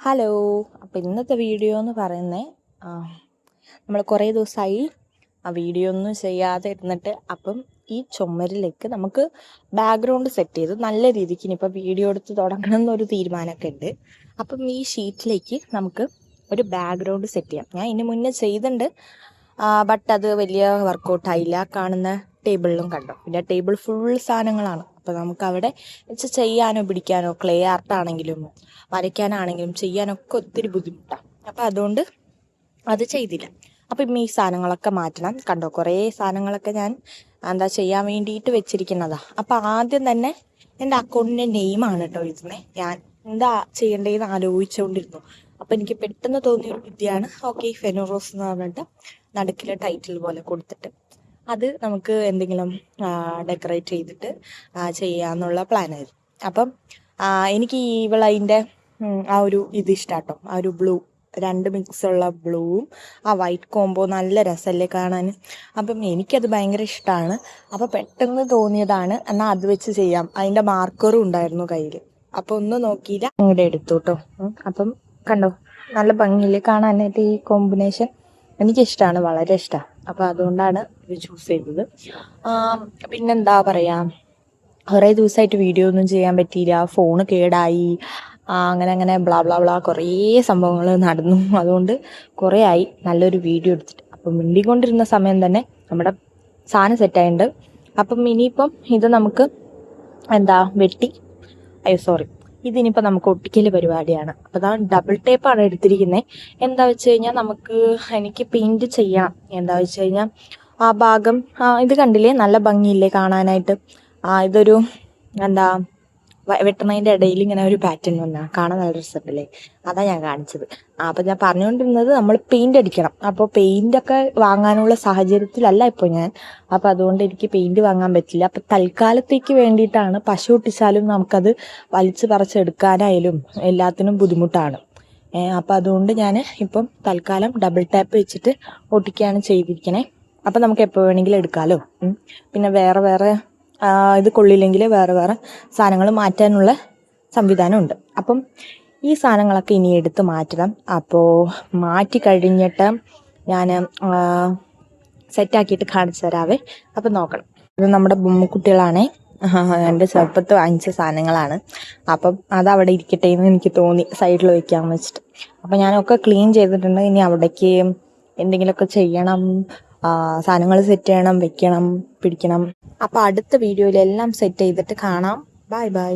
Hello. അപ്പോൾ ഇന്നത്തെ video എന്ന് പറയുന്നത് നമ്മൾ കുറേ ദിവസമായി വീഡിയോ ഒന്നും ചെയ്യാതെ ഇരുന്നിട്ട് അപ്പം ഈ ചുമരിലേക്ക് നമുക്ക് ബാക്ക്ഗ്രൗണ്ട് സെറ്റ് ചെയ്ത് നല്ല രീതിക്ക് ഇനിയിപ്പോൾ വീഡിയോ എടുത്ത് തുടങ്ങണം എന്നൊരു തീരുമാനമൊക്കെ ഉണ്ട്. അപ്പം ഈ ഷീറ്റിലേക്ക് നമുക്ക് ഒരു ബാക്ക്ഗ്രൗണ്ട് സെറ്റ് ചെയ്യാം. ഞാൻ ഇതിന് മുന്നേ ചെയ്തിട്ടുണ്ട്, ബട്ട് അത് വലിയ വർക്കൗട്ടായില്ല. കാണുന്ന ടേബിളിലും കണ്ടോ, പിന്നെ ടേബിൾ ഫുൾ സാധനങ്ങളാണ്. അപ്പോൾ നമുക്ക് അവിടെ വെച്ച് ചെയ്യാനോ പിടിക്കാനോ ക്ലേ ആർട്ടാണെങ്കിലും വരയ്ക്കാനാണെങ്കിലും ചെയ്യാനൊക്കെ ഒത്തിരി ബുദ്ധിമുട്ടാണ്. അപ്പോൾ അതുകൊണ്ട് അത് ചെയ്തില്ല. അപ്പം ഈ സാധനങ്ങളൊക്കെ മാറ്റണം. കണ്ടോ, കുറേ സാധനങ്ങളൊക്കെ ഞാൻ ചെയ്യാൻ വേണ്ടിയിട്ട് വെച്ചിരിക്കുന്നതാണ്. അപ്പോൾ ആദ്യം തന്നെ എൻ്റെ അക്കൗണ്ടിൻ്റെ നെയിമാണ് കേട്ടോ എഴുതുന്നത്. ഞാൻ എന്താ ചെയ്യേണ്ടതെന്ന് ആലോചിച്ചുകൊണ്ടിരുന്നു. അപ്പോൾ എനിക്ക് പെട്ടെന്ന് തോന്നിയൊരു വിദ്യയാണ് ഫെനോറോസ് എന്ന് പറഞ്ഞിട്ട് നടുക്കിലെ ടൈറ്റിൽ പോലെ കൊടുത്തിട്ട് അത് നമുക്ക് എന്തെങ്കിലും ഡെക്കറേറ്റ് ചെയ്തിട്ട് ചെയ്യാമെന്നുള്ള പ്ലാനായിരുന്നു. അപ്പം എനിക്ക് അതിൻ്റെ ആ ഒരു ഇത് ഇഷ്ടാട്ടോ, ആ ഒരു ബ്ലൂ, രണ്ട് മിക്സുള്ള ബ്ലൂവും ആ വൈറ്റ് കോംബോ നല്ല രസമല്ലേ കാണാൻ. അപ്പം എനിക്കത് ഭയങ്കര ഇഷ്ടമാണ്. അപ്പോൾ പെട്ടെന്ന് തോന്നിയതാണ് എന്നാൽ അത് വെച്ച് ചെയ്യാം. അതിൻ്റെ മാർക്കറും ഉണ്ടായിരുന്നു കയ്യിൽ. അപ്പോൾ ഒന്നും നോക്കിയില്ല, അങ്ങോട്ട് എടുത്തു കേട്ടോ. അപ്പം കണ്ടോ, നല്ല ഭംഗിയില്ലേ കാണാനായിട്ട്. ഈ കോമ്പിനേഷൻ എനിക്കിഷ്ടമാണ്, വളരെ ഇഷ്ടമാണ്. അപ്പോൾ അതുകൊണ്ടാണ് ഇത് ചൂസ് ചെയ്തത്. പിന്നെന്താ പറയുക, കുറേ ദിവസമായിട്ട് വീഡിയോ ഒന്നും ചെയ്യാൻ പറ്റിയില്ല. ഫോണ് കേടായി, അങ്ങനെ ബ്ലാ ബ്ലാ ബ്ലാ കുറേ സംഭവങ്ങൾ നടന്നു. അതുകൊണ്ട് കുറേ ആയി നല്ലൊരു വീഡിയോ എടുത്തിട്ട്. അപ്പം മിണ്ടിക്കൊണ്ടിരുന്ന സമയം തന്നെ നമ്മുടെ സാധനം സെറ്റായിട്ടുണ്ട്. അപ്പം ഇനിയിപ്പം ഇത് നമുക്ക് ഇതിനിപ്പോൾ നമുക്ക് ഒട്ടിക്കൽ പരിപാടിയാണ്. അപ്പോൾ അതാണ് ഡബിൾ ടേപ്പാണ് എടുത്തിരിക്കുന്നത്. വെച്ച് കഴിഞ്ഞാൽ എനിക്ക് പെയിൻറ് ചെയ്യണം. വെച്ച് കഴിഞ്ഞാൽ ആ ഭാഗം ഇത് കണ്ടില്ലേ, നല്ല ഭംഗിയില്ലേ കാണാനായിട്ട്. ഇതൊരു വെട്ടണതിൻ്റെ ഇടയിൽ ഇങ്ങനെ ഒരു പാറ്റേൺ വന്നാൽ കാണാൻ നല്ല രസമല്ലേ. അതാണ് ഞാൻ കാണിച്ചത്. അപ്പം ഞാൻ പറഞ്ഞുകൊണ്ടിരുന്നത് നമ്മൾ പെയിൻ്റ് അടിക്കണം. അപ്പോൾ പെയിൻ്റൊക്കെ വാങ്ങാനുള്ള സാഹചര്യത്തിലല്ല ഇപ്പോൾ ഞാൻ. അപ്പോൾ അതുകൊണ്ട് എനിക്ക് പെയിൻറ് വാങ്ങാൻ പറ്റില്ല. അപ്പം തൽക്കാലത്തേക്ക് വേണ്ടിയിട്ടാണ്. പശ ഒട്ടിച്ചാലും നമുക്കത് വലിച്ച് പറിച്ചെടുക്കാനായാലും എല്ലാത്തിനും ബുദ്ധിമുട്ടാണ്. അപ്പം അതുകൊണ്ട് ഞാൻ ഇപ്പം തൽക്കാലം ഡബിൾ ടാപ്പ് വെച്ചിട്ട് ഒട്ടിക്കുകയാണ് ചെയ്തിരിക്കണേ. അപ്പം നമുക്ക് എപ്പോൾ വേണമെങ്കിലും എടുക്കാമല്ലോ. പിന്നെ വേറെ ഇത് കൊള്ളില്ലെങ്കിൽ വേറെ സാധനങ്ങൾ മാറ്റാനുള്ള സംവിധാനമുണ്ട്. അപ്പം ഈ സാധനങ്ങളൊക്കെ ഇനി എടുത്ത് മാറ്റണം. അപ്പോൾ മാറ്റി കഴിഞ്ഞിട്ട് ഞാൻ സെറ്റാക്കിയിട്ട് കാണിച്ചു തരാവേ. അപ്പം നോക്കണം. ഇത് നമ്മുടെ ബൊമ്മക്കുട്ടികളാണേ. എൻ്റെ ചെറുപ്പത്ത് വാങ്ങിച്ച സാധനങ്ങളാണ്. അപ്പം അതവിടെ ഇരിക്കട്ടെ എന്ന് എനിക്ക് തോന്നി, സൈഡിൽ വയ്ക്കാമെന്ന് വെച്ചിട്ട്. അപ്പം ഞാനൊക്കെ ക്ലീൻ ചെയ്തിട്ടുണ്ട്. ഇനി അവിടേക്ക് എന്തെങ്കിലുമൊക്കെ ചെയ്യണം, സാധനങ്ങൾ സെറ്റ് ചെയ്യണം, വെക്കണം, പിടിക്കണം. അപ്പോൾ അടുത്ത വീഡിയോയിലെല്ലാം സെറ്റ് ചെയ്തിട്ട് കാണാം. ബൈ.